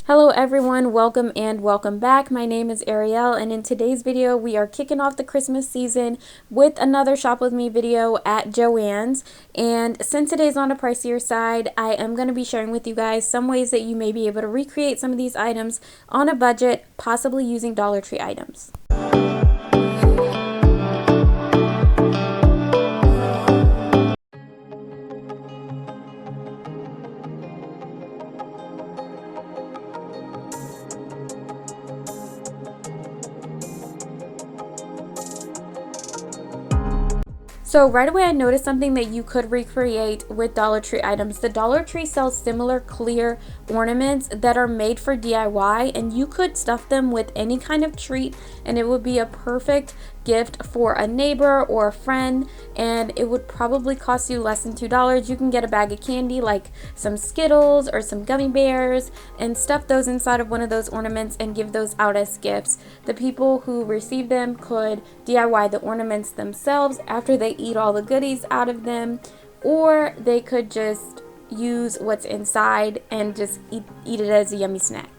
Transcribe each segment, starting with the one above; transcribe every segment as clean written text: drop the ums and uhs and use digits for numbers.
Hello everyone, welcome and welcome back. My name is Ariel, and in today's video we are kicking off the Christmas season with another shop with me video at Joanns. And since today's on the pricier side, I am going to be sharing with you guys some ways that you may be able to recreate some of these items on a budget, possibly using Dollar Tree items. So right away I noticed something that you could recreate with Dollar Tree items. The Dollar Tree sells similar clear ornaments that are made for DIY, and you could stuff them with any kind of treat and it would be a perfect gift for a neighbor or a friend, and it would probably cost you less than $2. You can get a bag of candy like some Skittles or some gummy bears and stuff those inside of one of those ornaments and give those out as gifts. The people who receive them could DIY the ornaments themselves after they eat all the goodies out of them, or they could just use what's inside and just eat it as a yummy snack.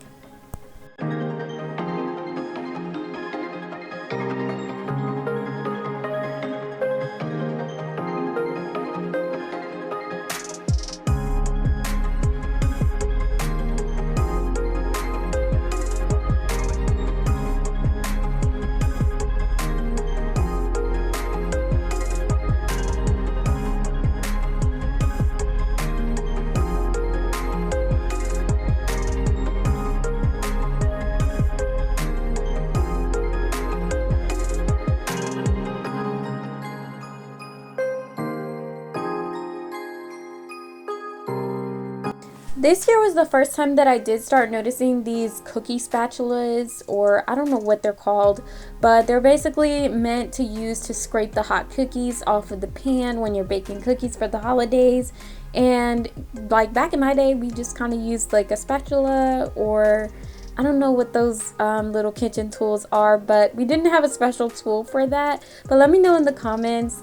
This year was the first time that I did start noticing these cookie spatulas, or I don't know what they're called, but they're basically meant to use to scrape the hot cookies off of the pan when you're baking cookies for the holidays. And like back in my day, we just kind of used like a spatula, or I don't know what those little kitchen tools are, but we didn't have a special tool for that. But let me know in the comments,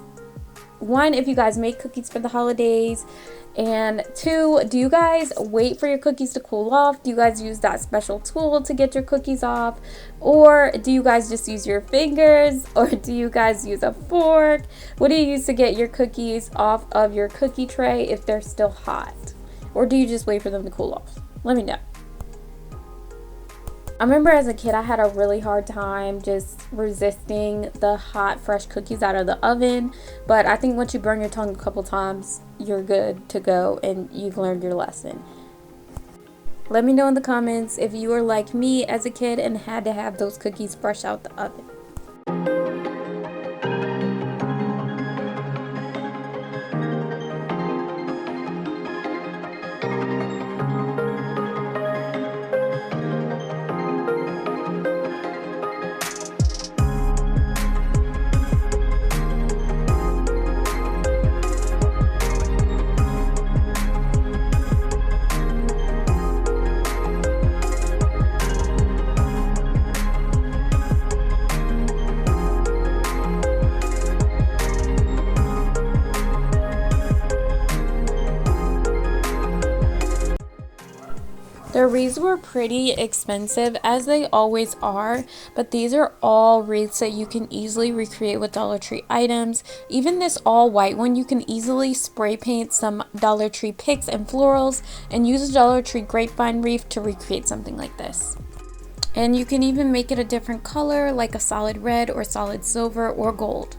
one, if you guys make cookies for the holidays, and two, do you guys wait for your cookies to cool off? Do you guys use that special tool to get your cookies off? Or do you guys just use your fingers? Or do you guys use a fork? What do you use to get your cookies off of your cookie tray if they're still hot? Or do you just wait for them to cool off? Let me know. I remember as a kid I had a really hard time just resisting the hot fresh cookies out of the oven, but I think once you burn your tongue a couple times you're good to go and you've learned your lesson. Let me know in the comments if you were like me as a kid and had to have those cookies fresh out the oven. The wreaths were pretty expensive, as they always are, but these are all wreaths that you can easily recreate with Dollar Tree items. Even this all white one, you can easily spray paint some Dollar Tree picks and florals and use a Dollar Tree grapevine wreath to recreate something like this. And you can even make it a different color, like a solid red or solid silver or gold.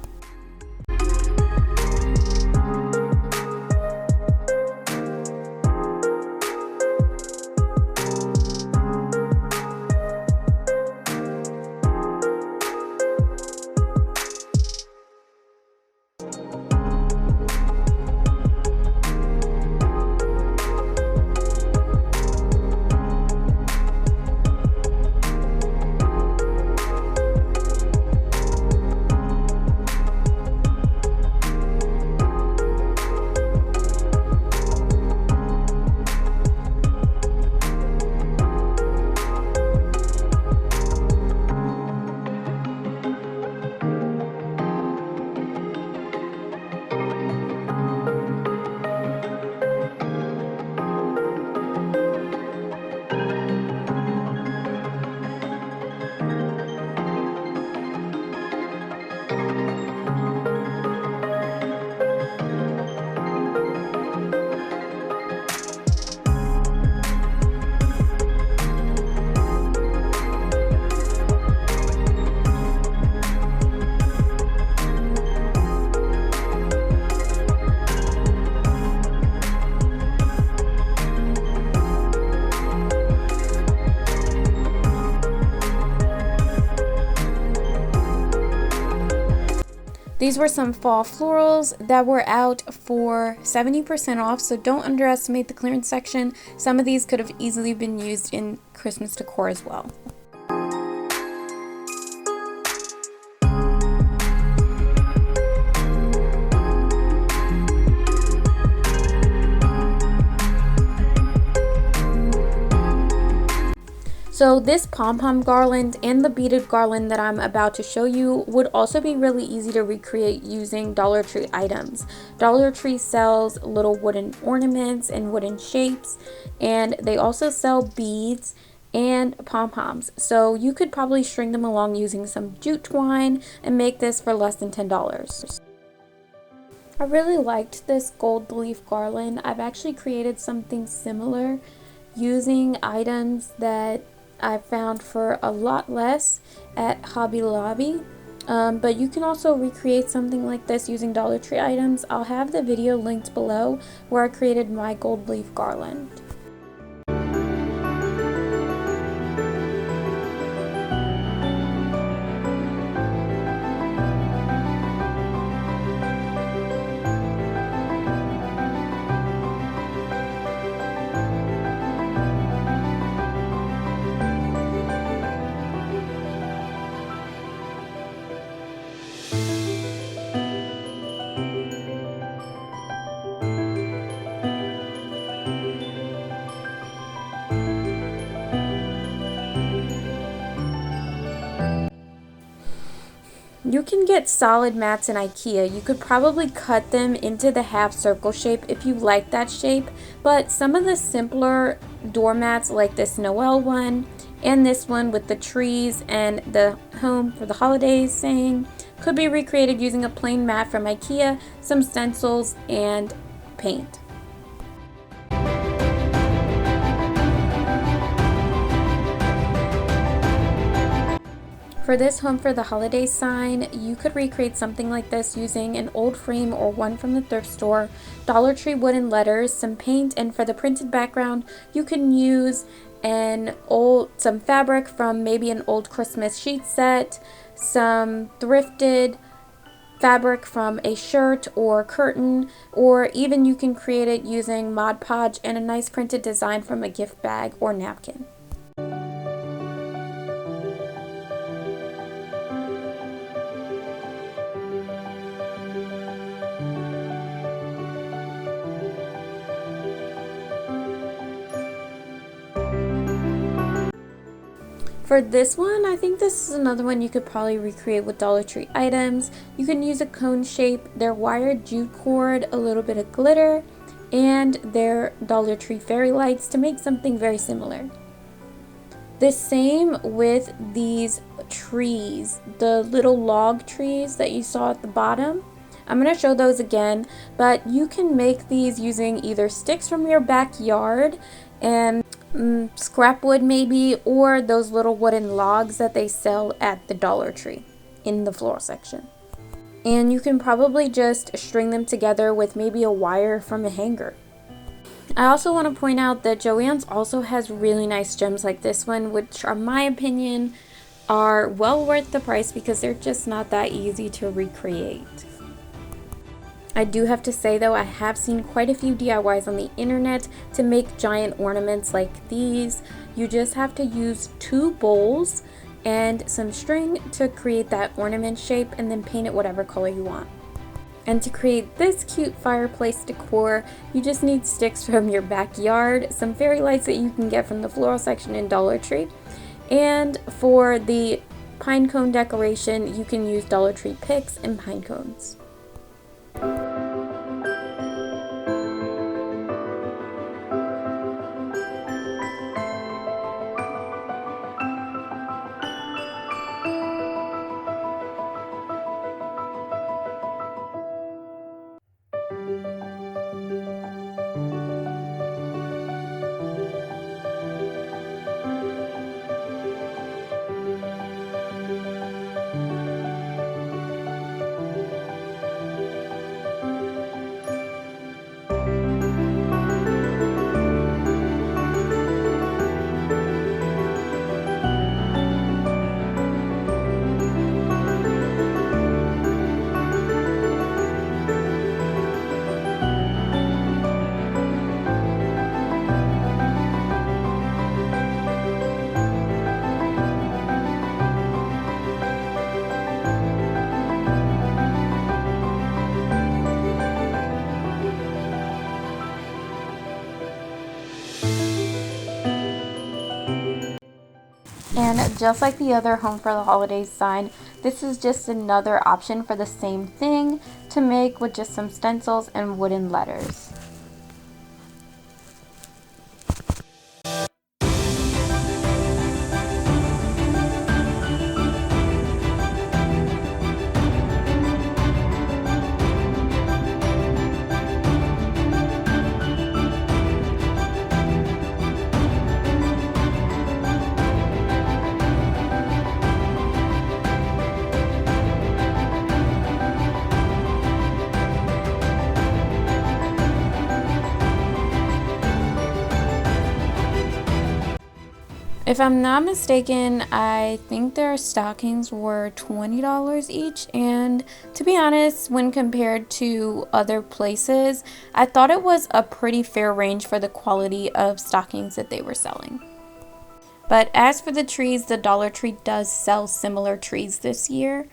These were some fall florals that were out for 70% off, so don't underestimate the clearance section. Some of these could have easily been used in Christmas decor as well. So this pom-pom garland and the beaded garland that I'm about to show you would also be really easy to recreate using Dollar Tree items. Dollar Tree sells little wooden ornaments and wooden shapes, and they also sell beads and pom-poms. So you could probably string them along using some jute twine and make this for less than $10. I really liked this gold leaf garland. I've actually created something similar using items that I found for a lot less at Hobby Lobby, but you can also recreate something like this using Dollar Tree items. I'll have the video linked below where I created my gold leaf garland. You can get solid mats in IKEA. You could probably cut them into the half circle shape if you like that shape, but some of the simpler doormats like this Noel one and this one with the trees and the home for the holidays saying could be recreated using a plain mat from IKEA, some stencils, and paint. For this home for the holiday sign, you could recreate something like this using an old frame or one from the thrift store, Dollar Tree wooden letters, some paint, and for the printed background, you can use some fabric from maybe an old Christmas sheet set, some thrifted fabric from a shirt or curtain, or even you can create it using Mod Podge and a nice printed design from a gift bag or napkin. For this one, I think this is another one you could probably recreate with Dollar Tree items. You can use a cone shape, their wired jute cord, a little bit of glitter, and their Dollar Tree fairy lights to make something very similar. The same with these trees, the little log trees that you saw at the bottom. I'm going to show those again, but you can make these using either sticks from your backyard and scrap wood maybe, or those little wooden logs that they sell at the Dollar Tree in the floral section. And you can probably just string them together with maybe a wire from a hanger. I also want to point out that Joanns also has really nice gems like this one, which in my opinion are well worth the price because they're just not that easy to recreate. I do have to say though, I have seen quite a few DIYs on the internet to make giant ornaments like these. You just have to use 2 bowls and some string to create that ornament shape and then paint it whatever color you want. And to create this cute fireplace decor, you just need sticks from your backyard, some fairy lights that you can get from the floral section in Dollar Tree, and for the pine cone decoration, you can use Dollar Tree picks and pine cones. And just like the other Home for the Holidays sign, this is just another option for the same thing to make with just some stencils and wooden letters. If I'm not mistaken, I think their stockings were $20 each, and to be honest, when compared to other places, I thought it was a pretty fair range for the quality of stockings that they were selling. But as for the trees, the Dollar Tree does sell similar trees this year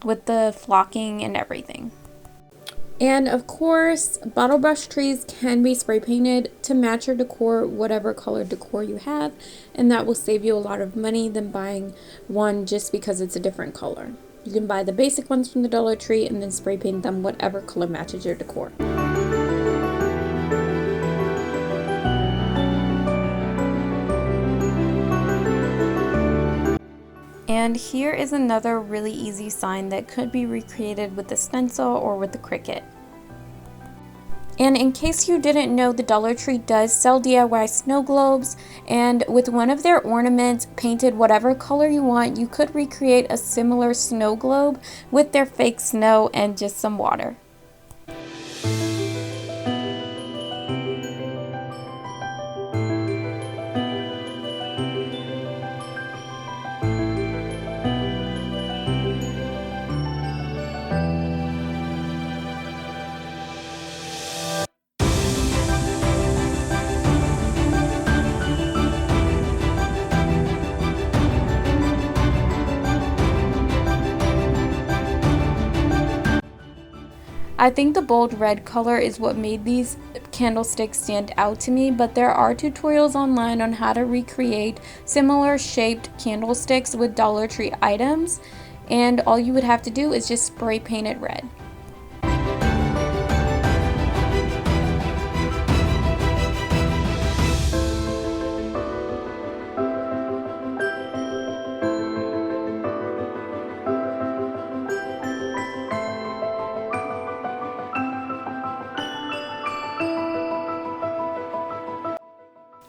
with the flocking and everything. And of course, bottle brush trees can be spray painted to match your decor, whatever color decor you have, and that will save you a lot of money than buying one just because it's a different color. You can buy the basic ones from the Dollar Tree and then spray paint them whatever color matches your decor. And here is another really easy sign that could be recreated with the stencil or with the Cricut. And in case you didn't know, the Dollar Tree does sell DIY snow globes, and with one of their ornaments painted whatever color you want, you could recreate a similar snow globe with their fake snow and just some water. I think the bold red color is what made these candlesticks stand out to me, but there are tutorials online on how to recreate similar shaped candlesticks with Dollar Tree items, and all you would have to do is just spray paint it red.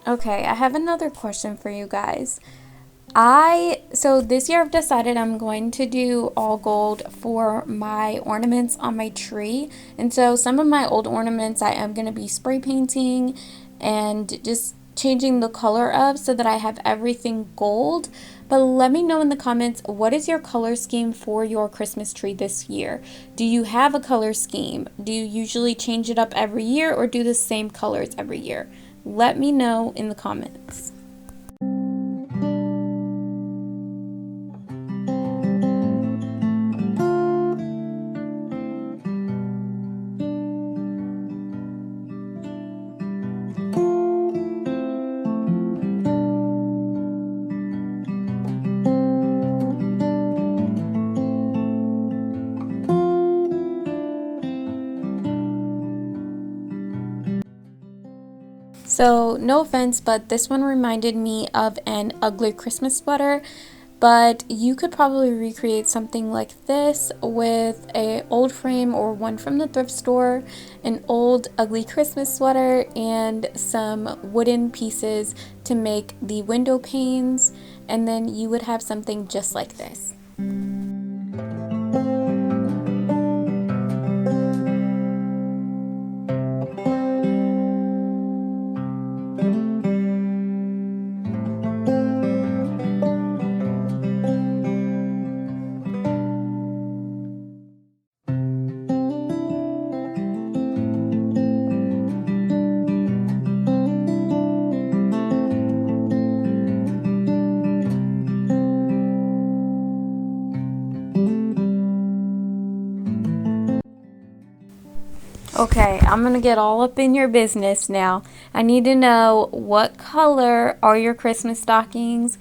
Okay, I have another question for you guys. So this year I've decided I'm going to do all gold for my ornaments on my tree. And so some of my old ornaments I am going to be spray painting and just changing the color of so that I have everything gold. But let me know in the comments, what is your color scheme for your Christmas tree this year? Do you have a color scheme? Do you usually change it up every year or do the same colors every year? Let me know in the comments. So no offense, but this one reminded me of an ugly Christmas sweater, but you could probably recreate something like this with an old frame or one from the thrift store, an old ugly Christmas sweater, and some wooden pieces to make the window panes, and then you would have something just like this. Okay, I'm gonna get all up in your business now. I need to know, what color are your Christmas stockings,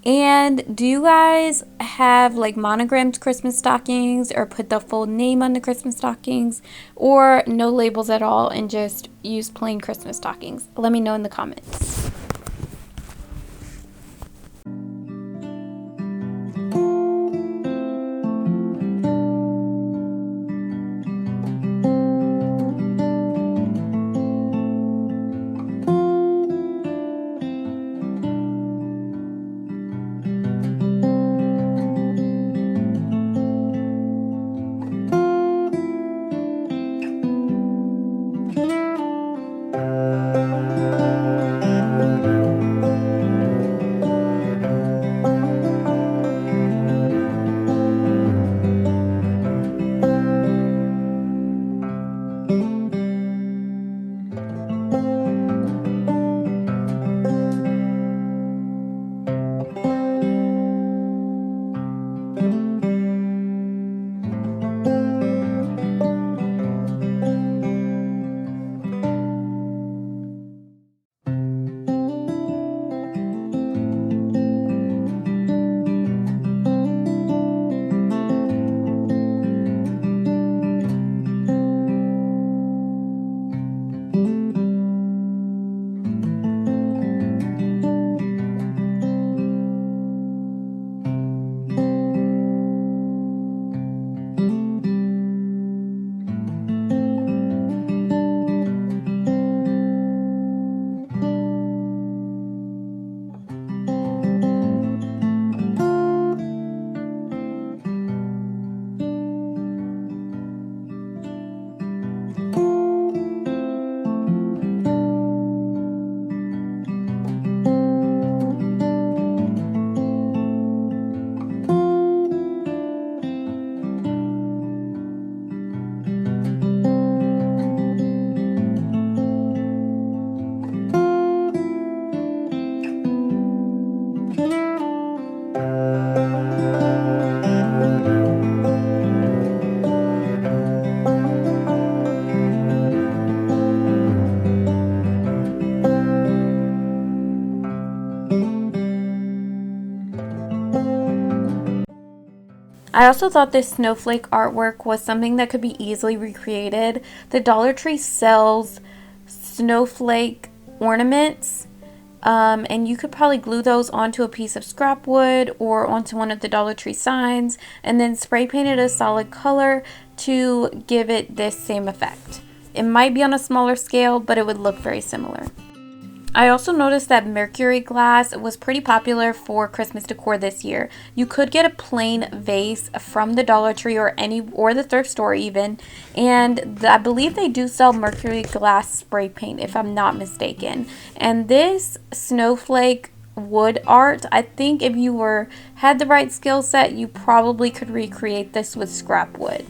And do you guys have like monogrammed Christmas stockings, or put the full name on the Christmas stockings, or no labels at all and just use plain Christmas stockings? Let me know in the comments. I also thought this snowflake artwork was something that could be easily recreated. The Dollar Tree sells snowflake ornaments, and you could probably glue those onto a piece of scrap wood or onto one of the Dollar Tree signs, and then spray paint it a solid color to give it this same effect. It might be on a smaller scale, but it would look very similar. I also noticed that mercury glass was pretty popular for Christmas decor this year. You could get a plain vase from the Dollar Tree or the thrift store even, and I believe they do sell mercury glass spray paint if I'm not mistaken. And this snowflake wood art, I think if you had the right skill set, you probably could recreate this with scrap wood.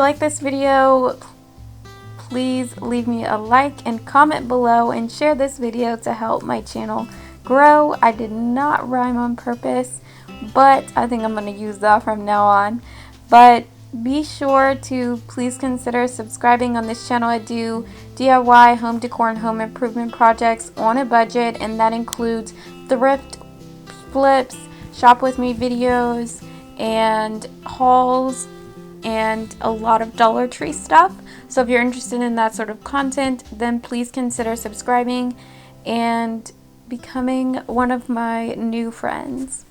like this video, please leave me a like and comment below and share this video to help my channel grow. I did not rhyme on purpose, but I think I'm going to use that from now on. But be sure to please consider subscribing on this channel. I do DIY, home decor, and home improvement projects on a budget, and that includes thrift flips, shop with me videos, and hauls, and a lot of Dollar Tree stuff. So if you're interested in that sort of content, then please consider subscribing and becoming one of my new friends.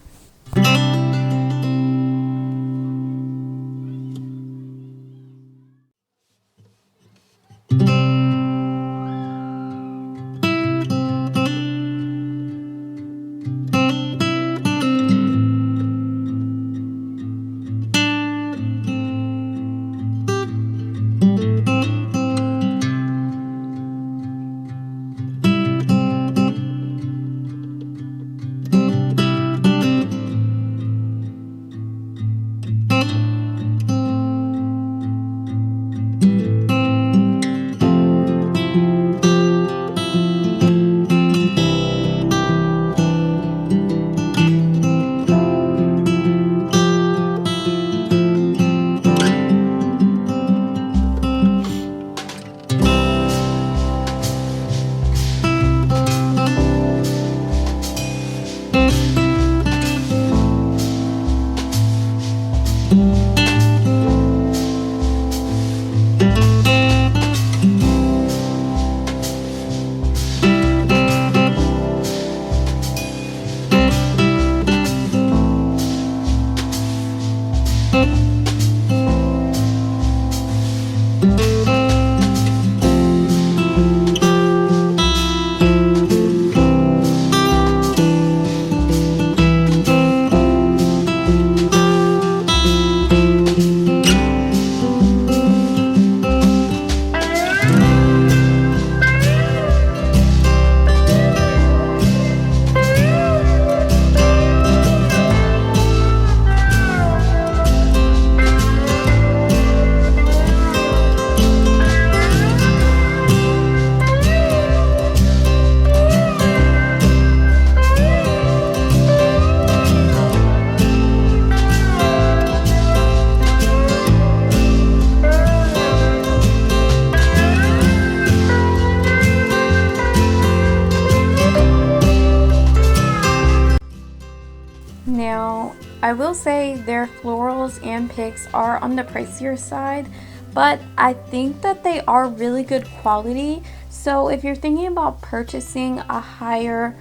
Now, I will say their florals and picks are on the pricier side, but I think that they are really good quality. So if you're thinking about purchasing a higher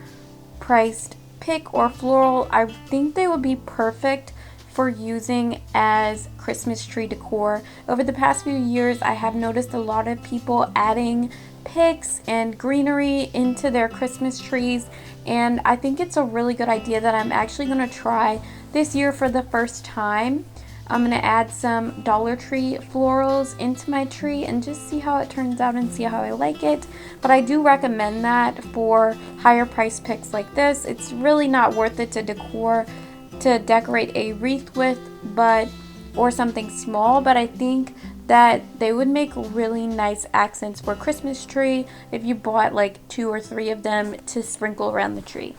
priced pick or floral, I think they would be perfect for using as Christmas tree decor. Over the past few years, I have noticed a lot of people adding picks and greenery into their Christmas trees, and I think it's a really good idea that I'm actually going to try this year for the first time. I'm going to add some Dollar Tree florals into my tree and just see how it turns out and see how I like it. But I do recommend that for higher price picks like this. It's really not worth it to decorate a wreath with, or something small, but I think that they would make really nice accents for a Christmas tree if you bought like 2 or 3 of them to sprinkle around the tree.